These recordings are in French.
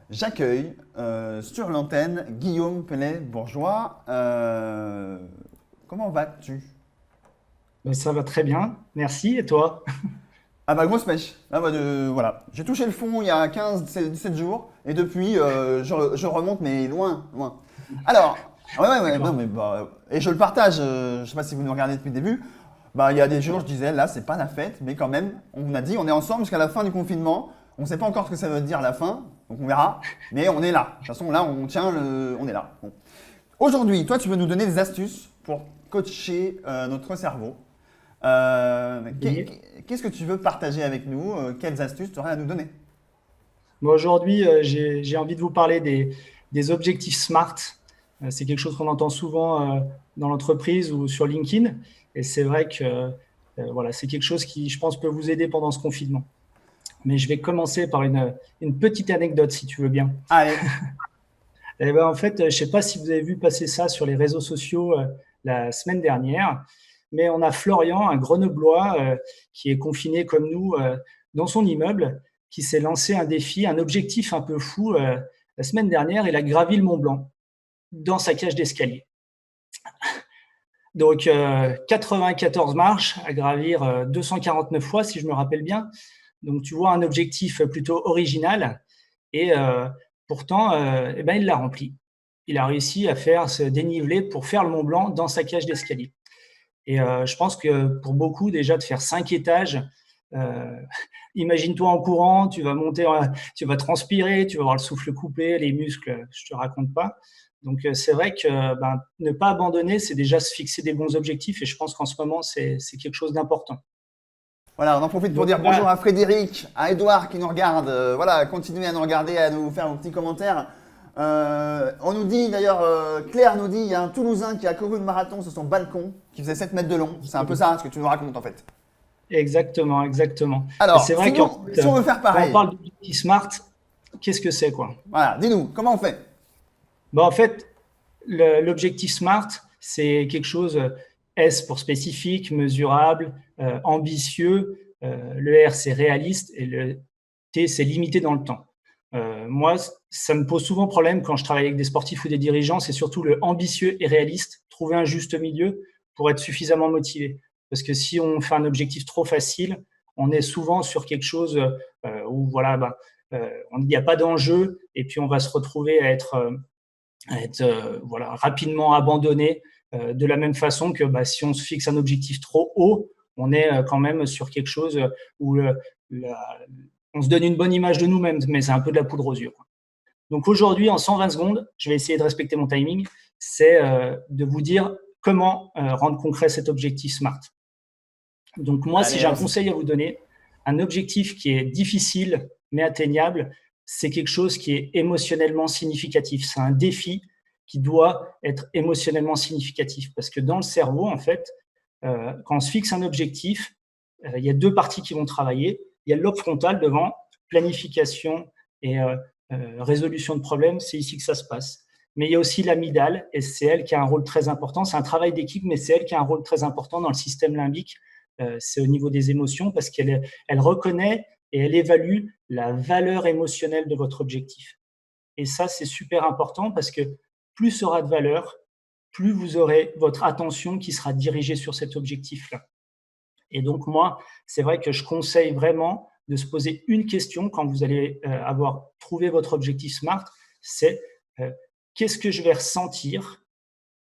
j'accueille sur l'antenne Guillaume Pellet-Bourgeois. Comment vas-tu? Ben, ça va très bien, merci. Et toi? Ah bah grosse pêche. Ah bah voilà. J'ai touché le fond il y a 15-17 jours et depuis je remonte mais loin, loin. Alors, ouais, non D'accord. mais bah, et je le partage, je sais pas si vous nous regardez depuis le début. Bah il y a des jours je disais là c'est pas la fête mais quand même on a dit on est ensemble jusqu'à la fin du confinement. On sait pas encore ce que ça veut dire la fin, donc on verra. Mais on est là. De toute façon là on tient on est là. Bon. Aujourd'hui, toi tu veux nous donner des astuces pour coacher notre cerveau. Et Qu'est-ce que tu veux partager avec nous? Quelles astuces tu aurais à nous donner? moi, aujourd'hui, j'ai envie de vous parler des objectifs SMART. C'est quelque chose qu'on entend souvent dans l'entreprise ou sur LinkedIn. Et c'est vrai que voilà, c'est quelque chose qui, je pense, peut vous aider pendant ce confinement. Mais je vais commencer par une petite anecdote, si tu veux bien. Allez, Eh ben, en fait, je ne sais pas si vous avez vu passer ça sur les réseaux sociaux la semaine dernière, mais on a Florian, un Grenoblois, qui est confiné comme nous dans son immeuble, qui s'est lancé un défi, un objectif un peu fou. La semaine dernière, il a gravi le Mont Blanc dans sa cage d'escalier. Donc, 94 marches à gravir 249 fois, si je me rappelle bien. Donc, tu vois un objectif plutôt original. Et pourtant, eh ben, il l'a rempli. Il a réussi à faire ce dénivelé pour faire le Mont Blanc dans sa cage d'escalier. Et je pense que pour beaucoup, déjà, de faire 5 étages, euh, imagine-toi en courant, tu vas monter, tu vas transpirer, tu vas avoir le souffle coupé, les muscles, je te raconte pas. Donc c'est vrai que ben, ne pas abandonner, c'est déjà se fixer des bons objectifs et je pense qu'en ce moment, c'est quelque chose d'important. voilà, on en profite pour Donc dire bonjour là, à Frédéric, à Edouard qui nous regarde. Voilà, continuez à nous regarder, à nous faire vos petits commentaires. On nous dit d'ailleurs, Claire nous dit, il y a un Toulousain qui a couru le marathon sur son balcon, qui faisait 7 mètres de long. C'est un peu ça ce que tu nous racontes en fait. exactement, exactement. Et c'est Alors, vrai qu'en fait, si on veut faire quand on pareil, parle d'objectif SMART, qu'est-ce que c'est quoi? voilà, dis-nous, comment on fait? Bon, en fait, l'objectif SMART, c'est quelque chose, S pour spécifique, mesurable, ambitieux. Le R, c'est réaliste et le T, c'est limité dans le temps. Moi, ça me pose souvent problème quand je travaille avec des sportifs ou des dirigeants, c'est surtout le ambitieux et réaliste, trouver un juste milieu pour être suffisamment motivé. Parce que si on fait un objectif trop facile, on est souvent sur quelque chose où voilà, ben, il n'y a pas d'enjeu et puis on va se retrouver à être voilà, rapidement abandonné de la même façon que bah, si on se fixe un objectif trop haut, on est quand même sur quelque chose où la, on se donne une bonne image de nous-mêmes, mais c'est un peu de la poudre aux yeux. Donc aujourd'hui, en 120 secondes, je vais essayer de respecter mon timing, c'est de vous dire comment rendre concret cet objectif SMART. Donc moi, si Allez, j'ai un allons-y. conseil à vous donner, un objectif qui est difficile mais atteignable, c'est quelque chose qui est émotionnellement significatif. C'est un défi qui doit être émotionnellement significatif. Parce que dans le cerveau, en fait, quand on se fixe un objectif, il y a deux parties qui vont travailler. Il y a le lobe frontal devant, planification et résolution de problèmes, c'est ici que ça se passe. Mais il y a aussi l'amygdale, et c'est elle qui a un rôle très important. C'est un travail d'équipe, mais c'est elle qui a un rôle très important dans le système limbique. C'est au niveau des émotions parce qu'elle reconnaît et elle évalue la valeur émotionnelle de votre objectif. Et ça, c'est super important parce que plus ça aura de valeur, plus vous aurez votre attention qui sera dirigée sur cet objectif-là. Et donc, moi, c'est vrai que je conseille vraiment de se poser une question quand vous allez avoir trouvé votre objectif SMART, c'est euh, qu'est-ce que je vais ressentir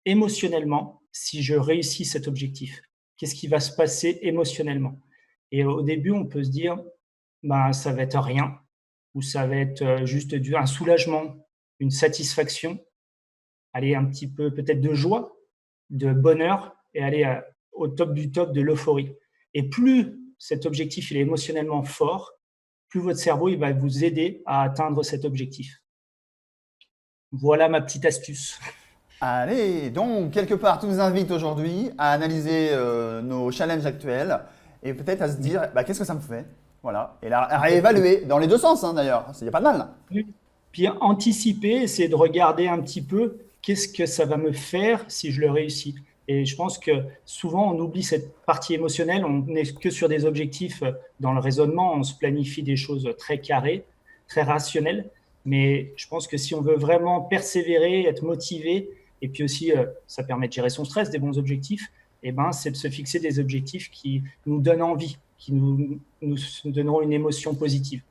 émotionnellement si je réussis cet objectif? Qu'est-ce qui va se passer émotionnellement? Et au début, on peut se dire, ben, ça va être rien, ou ça va être juste un soulagement, une satisfaction, aller un petit peu peut-être de joie, de bonheur, et aller au top du top de l'euphorie. Et plus cet objectif il est émotionnellement fort, plus votre cerveau il va vous aider à atteindre cet objectif. Voilà ma petite astuce. Allez, donc quelque part, tu nous invites aujourd'hui à analyser nos challenges actuels et peut-être à se dire, bah, qu'est-ce que ça me fait? Voilà, et à réévaluer dans les deux sens hein, d'ailleurs, il n'y a pas de mal là. Puis anticiper, essayer de regarder un petit peu qu'est-ce que ça va me faire si je le réussis. Et je pense que souvent, on oublie cette partie émotionnelle. On n'est que sur des objectifs dans le raisonnement. On se planifie des choses très carrées, très rationnelles. Mais je pense que si on veut vraiment persévérer, être motivé, et puis aussi, ça permet de gérer son stress, des bons objectifs, et ben, c'est de se fixer des objectifs qui nous donnent envie, qui nous donneront une émotion positive.